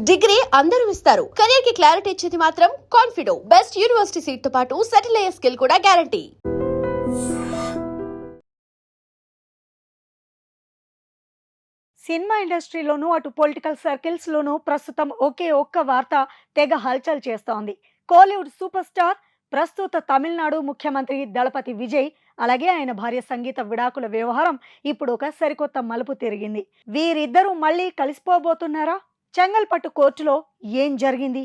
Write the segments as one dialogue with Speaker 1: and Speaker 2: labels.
Speaker 1: Degree అందరూ ఇస్తారు. Career కి క్లారిటీ ఇచ్చేది మాత్రం కాన్ఫిడో. బెస్ట్ యూనివర్సిటీ సీట్ తో పాటు సెటిల్ అయ్యే స్కిల్ కూడా గ్యారంటీ.
Speaker 2: సినిమా ఇండస్ట్రీలోనూ అటు పొలిటికల్ సర్కిల్స్లోనూ ప్రస్తుతం ఒక్క వార్త తెగ హల్చల్ చేస్తోంది. కోలీవుడ్ సూపర్ స్టార్, ప్రస్తుత తమిళనాడు ముఖ్యమంత్రి దళపతి విజయ్, అలాగే ఆయన భార్య సంగీత విడాకుల వ్యవహారం ఇప్పుడు ఒక సరికొత్త మలుపు తిరిగింది. వీరిద్దరూ మళ్ళీ కలిసిపోబోతున్నారా? చెంగల్పట్టు కోర్టులో ఏం జరిగింది?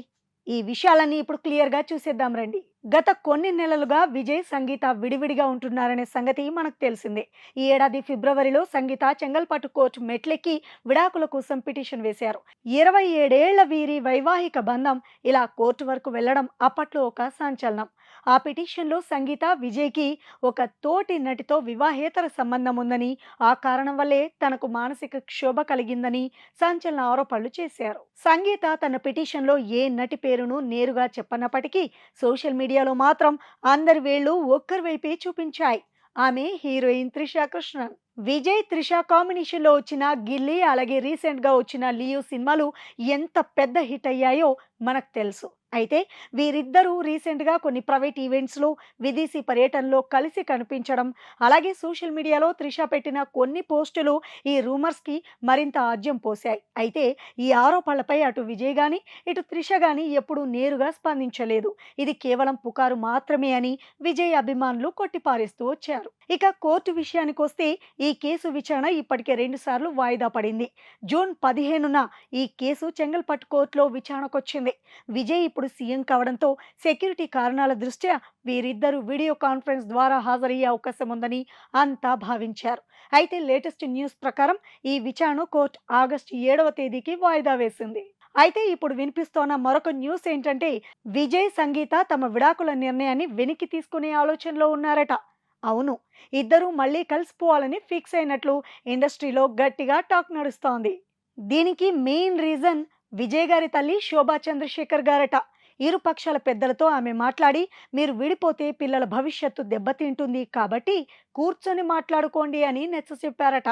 Speaker 2: ఈ విషయాలన్నీ ఇప్పుడు క్లియర్ గా చూసేద్దాం రండి. గత కొన్ని నెలలుగా విజయ్, సంగీత విడివిడిగా ఉంటున్నారనే సంగతి మనకు తెలిసిందే. ఈ ఏడాది ఫిబ్రవరిలో సంగీత చెంగల్పట్టు కోర్టు మెట్లెక్కి విడాకుల కోసం పిటిషన్ వేశారు. 27 ఏళ్ల వీరి వైవాహిక బంధం ఇలా కోర్టు వరకు వెళ్లడం అప్పట్లో ఒక సంచలనం. ఆ పిటిషన్లో సంగీత విజయ్కి ఒక తోటి నటితో వివాహేతర సంబంధం ఉందని, ఆ కారణం వల్లే తనకు మానసిక క్షోభ కలిగిందని సంచలన ఆరోపణలు చేశారు. సంగీత తన పిటిషన్లో ఏ నటి పేరును నేరుగా చెప్పనప్పటికీ సోషల్ మీడియాలో మాత్రం అందరి వేళ్లు ఒక్కరి వైపే చూపించాయి. ఆమె హీరోయిన్ త్రిషా కృష్ణన్. విజయ్, త్రిష కాంబినేషన్ లో వచ్చిన గిల్లీ, అలాగే రీసెంట్ గా వచ్చిన లియో సినిమాలు ఎంత పెద్ద హిట్ అయ్యాయో మనకు తెలుసు. అయితే వీరిద్దరూ రీసెంట్ గా కొన్ని ప్రైవేట్ ఈవెంట్స్ లో, విదేశీ పర్యటనలో కలిసి కనిపించడం, అలాగే సోషల్ మీడియాలో త్రిష పెట్టిన కొన్ని పోస్టులు ఈ రూమర్స్ కి మరింత ఆజ్యం పోశాయి. అయితే ఈ ఆరోపణలపై అటు విజయ్ గాని, ఇటు త్రిష గాని ఎప్పుడూ నేరుగా స్పందించలేదు. ఇది కేవలం పుకారు మాత్రమే అని విజయ్ అభిమానులు కొట్టిపారేస్తూ వచ్చారు. ఇక కోర్టు విషయానికి వస్తే ఈ కేసు విచారణ ఇప్పటికే 2 సార్లు వాయిదా పడింది. జూన్ 15న ఈ కేసు చెంగల్పట్టు కోర్టులో విచారణకొచ్చింది. విజయ్ ఇప్పుడు సీఎం కావడంతో సెక్యూరిటీ కారణాల దృష్ట్యా వీరిద్దరూ వీడియో కాన్ఫరెన్స్ ద్వారా హాజరయ్యే అవకాశం ఉందని అంతా భావించారు. అయితే లేటెస్ట్ న్యూస్ ప్రకారం ఈ విచారణ కోర్టు ఆగస్టు 7వ తేదీకి వాయిదా వేసింది. అయితే ఇప్పుడు వినిపిస్తోన్న మరొక న్యూస్ ఏంటంటే, విజయ్, సంగీత తమ విడాకుల నిర్ణయాన్ని వెనక్కి తీసుకునే ఆలోచనలో ఉన్నారట. అవును, ఇద్దరూ మళ్ళీ కలిసిపోవాలని ఫిక్స్ అయినట్లు ఇండస్ట్రీలో గట్టిగా టాక్ నడుస్తోంది. దీనికి మెయిన్ రీజన్ విజయ్ గారి తల్లి శోభా చంద్రశేఖర్ గారట. ఇరు పక్షాల పెద్దలతో ఆమె మాట్లాడి, మీరు విడిపోతే పిల్లల భవిష్యత్తు దెబ్బతింటుంది కాబట్టి కూర్చొని మాట్లాడుకోండి అని నచ్చ చెప్పారట.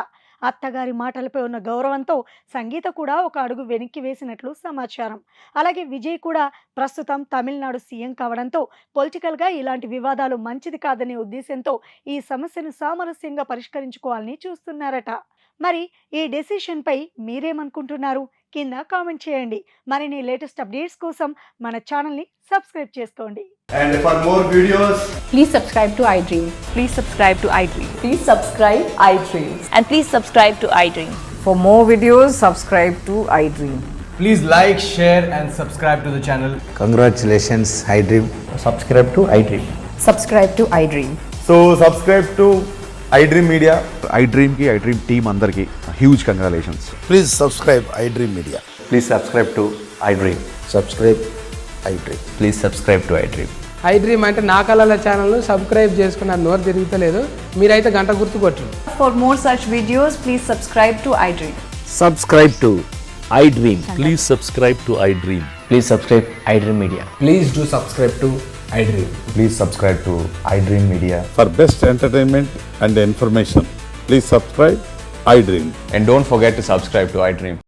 Speaker 2: అత్తగారి మాటలపై ఉన్న గౌరవంతో సంగీత కూడా ఒక అడుగు వెనక్కి వేసినట్లు సమాచారం. అలాగే విజయ్ కూడా ప్రస్తుతం తమిళనాడు సీఎం కావడంతో పొలిటికల్గా ఇలాంటి వివాదాలు మంచిది కాదనే ఉద్దేశంతో ఈ సమస్యను సామరస్యంగా పరిష్కరించుకోవాలని చూస్తున్నారట. మరి ఈ డెసిషన్ పై మీరేమనుకుంటున్నారు? కింద కామెంట్ చేయండి. మరిన్ని లేటెస్ట్ అప్డేట్స్ కోసం మన ఛానల్ని సబ్స్క్రైబ్ చేసుకోండి.
Speaker 3: And for more videos,
Speaker 4: Please subscribe to iDream.
Speaker 5: Please subscribe to iDream.
Speaker 4: Please subscribe iDream.
Speaker 5: And please subscribe to iDream.
Speaker 6: For more videos, subscribe to iDream.
Speaker 3: please like, share and subscribe to the channel.
Speaker 7: Congratulations, iDream.
Speaker 8: Subscribe to iDream.
Speaker 4: Subscribe to iDream.
Speaker 3: So subscribe to iDream Media.
Speaker 9: iDream की iDream team अंदर की huge congratulations.
Speaker 8: Please subscribe iDream Media.
Speaker 7: Please subscribe to iDream. Subscribe iDream.
Speaker 8: Please subscribe to iDream.
Speaker 10: iDream అంటే నా కళల ఛానల్ను subscribe చేసుకున్న నోరు తిరుగుతలేదు. మీరైతే గంట గుర్తు కొట్టండి.
Speaker 5: For more such videos, please subscribe to iDream.
Speaker 8: Subscribe to iDream.
Speaker 11: Please subscribe to iDream.
Speaker 8: Please subscribe iDream Media.
Speaker 3: Please do subscribe to iDream.
Speaker 7: Please subscribe to iDream Media.
Speaker 11: For best entertainment and information, please subscribe iDream.
Speaker 8: And don't forget to subscribe to iDream.